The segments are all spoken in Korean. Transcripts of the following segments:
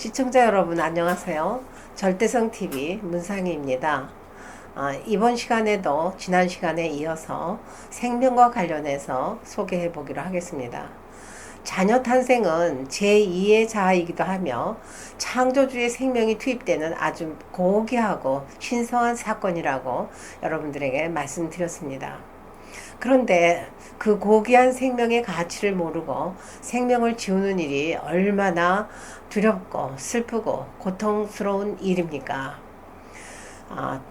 시청자 여러분 안녕하세요. 절대성TV 문상희입니다. 이번 시간에도 지난 시간에 이어서 생명과 관련해서 소개해 보기로 하겠습니다. 자녀 탄생은 제2의 자아이기도 하며 창조주의 생명이 투입되는 아주 고귀하고 신성한 사건이라고 여러분들에게 말씀드렸습니다. 그런데 그 고귀한 생명의 가치를 모르고 생명을 지우는 일이 얼마나 두렵고 슬프고 고통스러운 일입니까?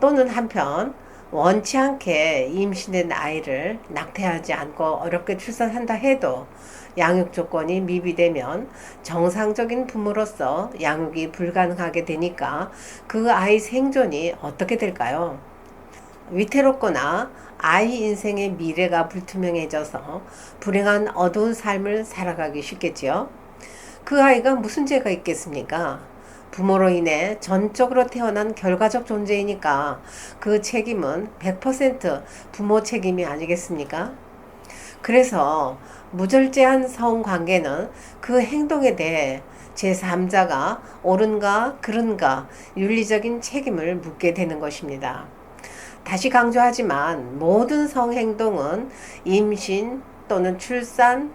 또는 한편 원치 않게 임신된 아이를 낙태하지 않고 어렵게 출산한다 해도 양육 조건이 미비되면 정상적인 부모로서 양육이 불가능하게 되니까 그 아이 생존이 어떻게 될까요? 위태롭거나 아이 인생의 미래가 불투명해져서 불행한 어두운 삶을 살아가기 쉽겠지요. 그 아이가 무슨 죄가 있겠습니까? 부모로 인해 전적으로 태어난 결과적 존재이니까 그 책임은 100% 부모 책임이 아니겠습니까? 그래서 무절제한 성관계는 그 행동에 대해 제3자가 옳은가 그른가 윤리적인 책임을 묻게 되는 것입니다. 다시 강조하지만 모든 성행동은 임신 또는 출산,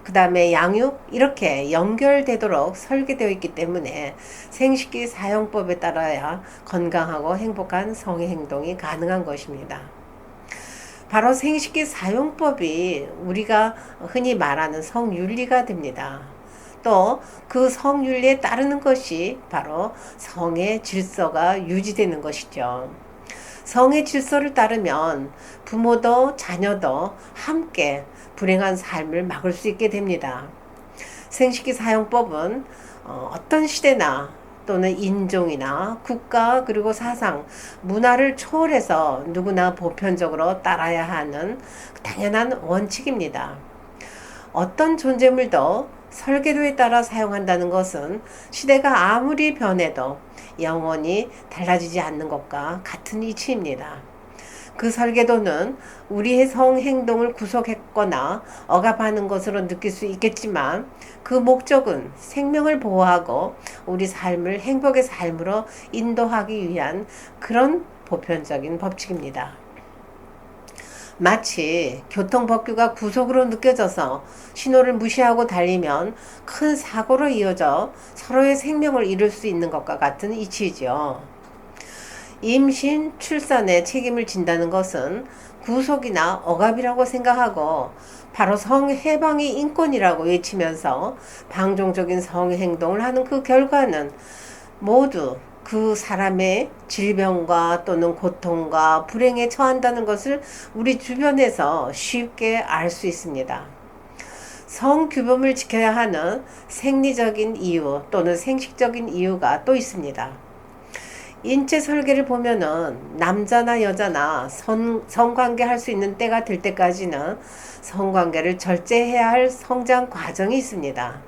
그 다음에 양육 이렇게 연결되도록 설계되어 있기 때문에 생식기 사용법에 따라야 건강하고 행복한 성행동이 가능한 것입니다. 바로 생식기 사용법이 우리가 흔히 말하는 성윤리가 됩니다. 또 그 성윤리에 따르는 것이 바로 성의 질서가 유지되는 것이죠. 성의 질서를 따르면 부모도 자녀도 함께 불행한 삶을 막을 수 있게 됩니다. 생식기 사용법은 어떤 시대나 또는 인종이나 국가 그리고 사상, 문화를 초월해서 누구나 보편적으로 따라야 하는 당연한 원칙입니다. 어떤 존재물도 설계도에 따라 사용한다는 것은 시대가 아무리 변해도 영원히 달라지지 않는 것과 같은 이치입니다. 그 설계도는 우리의 성행동을 구속했거나 억압하는 것으로 느낄 수 있겠지만 그 목적은 생명을 보호하고 우리 삶을 행복의 삶으로 인도하기 위한 그런 보편적인 법칙입니다. 마치 교통법규가 구속으로 느껴져서 신호를 무시하고 달리면 큰 사고로 이어져 서로의 생명을 잃을 수 있는 것과 같은 이치이죠. 임신, 출산에 책임을 진다는 것은 구속이나 억압이라고 생각하고 바로 성해방이 인권이라고 외치면서 방종적인 성행동을 하는 그 결과는 모두 그 사람의 질병과 또는 고통과 불행에 처한다는 것을 우리 주변에서 쉽게 알 수 있습니다. 성규범을 지켜야 하는 생리적인 이유 또는 생식적인 이유가 또 있습니다. 인체 설계를 보면은 남자나 여자나 성관계 할 수 있는 때가 될 때까지는 성관계를 절제해야 할 성장 과정이 있습니다.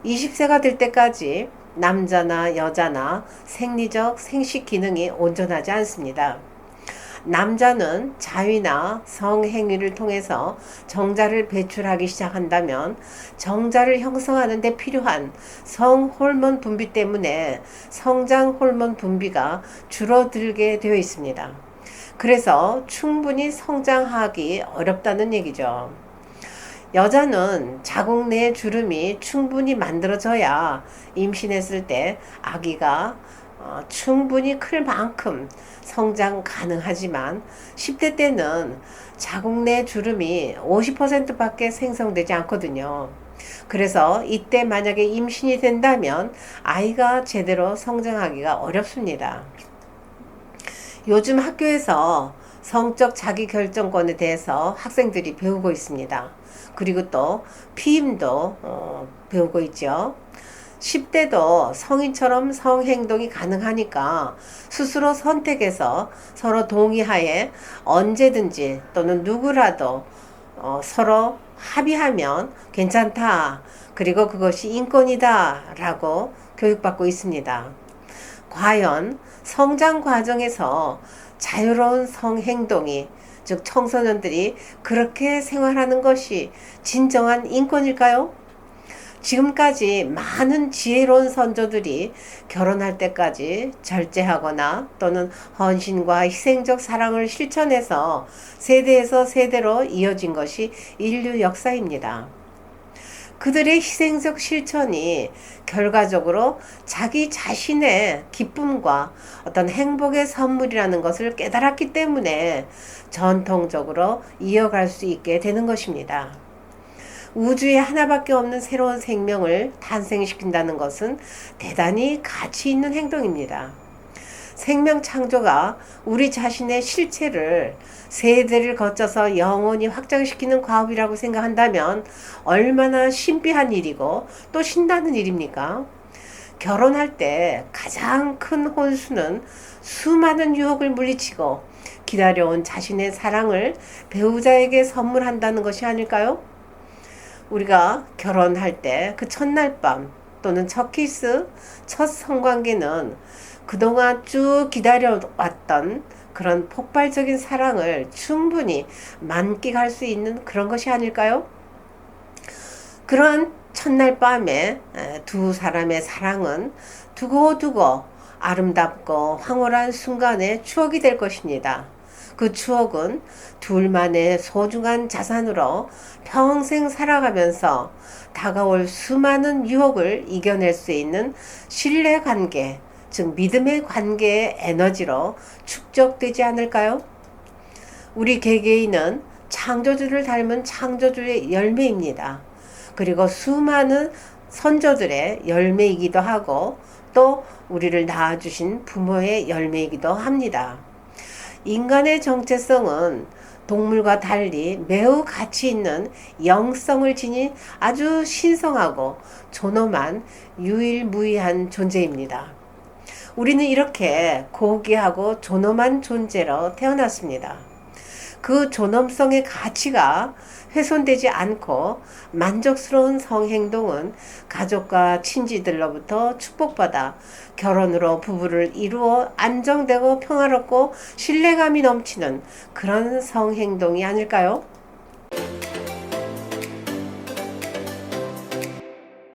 20세가 될 때까지 남자나 여자나 생리적 생식 기능이 온전하지 않습니다. 남자는 자위나 성행위를 통해서 정자를 배출하기 시작한다면 정자를 형성하는 데 필요한 성호르몬 분비 때문에 성장 호르몬 분비가 줄어들게 되어 있습니다. 그래서 충분히 성장하기 어렵다는 얘기죠. 여자는 자궁 내 주름이 충분히 만들어져야 임신했을 때 아기가 충분히 클 만큼 성장 가능하지만 10대 때는 자궁 내 주름이 50% 밖에 생성되지 않거든요. 그래서 이때 만약에 임신이 된다면 아이가 제대로 성장하기가 어렵습니다. 요즘 학교에서 성적 자기결정권에 대해서 학생들이 배우고 있습니다. 그리고 또 피임도 배우고 있죠. 10대도 성인처럼 성행동이 가능하니까 스스로 선택해서 서로 동의하에 언제든지 또는 누구라도 서로 합의하면 괜찮다. 그리고 그것이 인권이다 라고 교육받고 있습니다. 과연 성장 과정에서 자유로운 성행동이 즉 청소년들이 그렇게 생활하는 것이 진정한 인권일까요? 지금까지 많은 지혜로운 선조들이 결혼할 때까지 절제하거나 또는 헌신과 희생적 사랑을 실천해서 세대에서 세대로 이어진 것이 인류 역사입니다. 그들의 희생적 실천이 결과적으로 자기 자신의 기쁨과 어떤 행복의 선물이라는 것을 깨달았기 때문에 전통적으로 이어갈 수 있게 되는 것입니다. 우주에 하나밖에 없는 새로운 생명을 탄생시킨다는 것은 대단히 가치 있는 행동입니다. 생명 창조가 우리 자신의 실체를 세대를 거쳐서 영원히 확장시키는 과업이라고 생각한다면 얼마나 신비한 일이고 또 신나는 일입니까? 결혼할 때 가장 큰 혼수는 수많은 유혹을 물리치고 기다려온 자신의 사랑을 배우자에게 선물한다는 것이 아닐까요? 우리가 결혼할 때 그 첫날 밤 또는 첫 키스, 첫 성관계는 그동안 쭉 기다려왔던 그런 폭발적인 사랑을 충분히 만끽할 수 있는 그런 것이 아닐까요? 그러한 첫날 밤에 두 사람의 사랑은 두고두고 아름답고 황홀한 순간의 추억이 될 것입니다. 그 추억은 둘만의 소중한 자산으로 평생 살아가면서 다가올 수많은 유혹을 이겨낼 수 있는 신뢰관계, 즉 믿음의 관계의 에너지로 축적되지 않을까요? 우리 개개인은 창조주를 닮은 창조주의 열매입니다. 그리고 수많은 선조들의 열매이기도 하고 또 우리를 낳아주신 부모의 열매이기도 합니다. 인간의 정체성은 동물과 달리 매우 가치 있는 영성을 지닌 아주 신성하고 존엄한 유일무이한 존재입니다. 우리는 이렇게 고귀하고 존엄한 존재로 태어났습니다. 그 존엄성의 가치가 훼손되지 않고 만족스러운 성행동은 가족과 친지들로부터 축복받아 결혼으로 부부를 이루어 안정되고 평화롭고 신뢰감이 넘치는 그런 성행동이 아닐까요?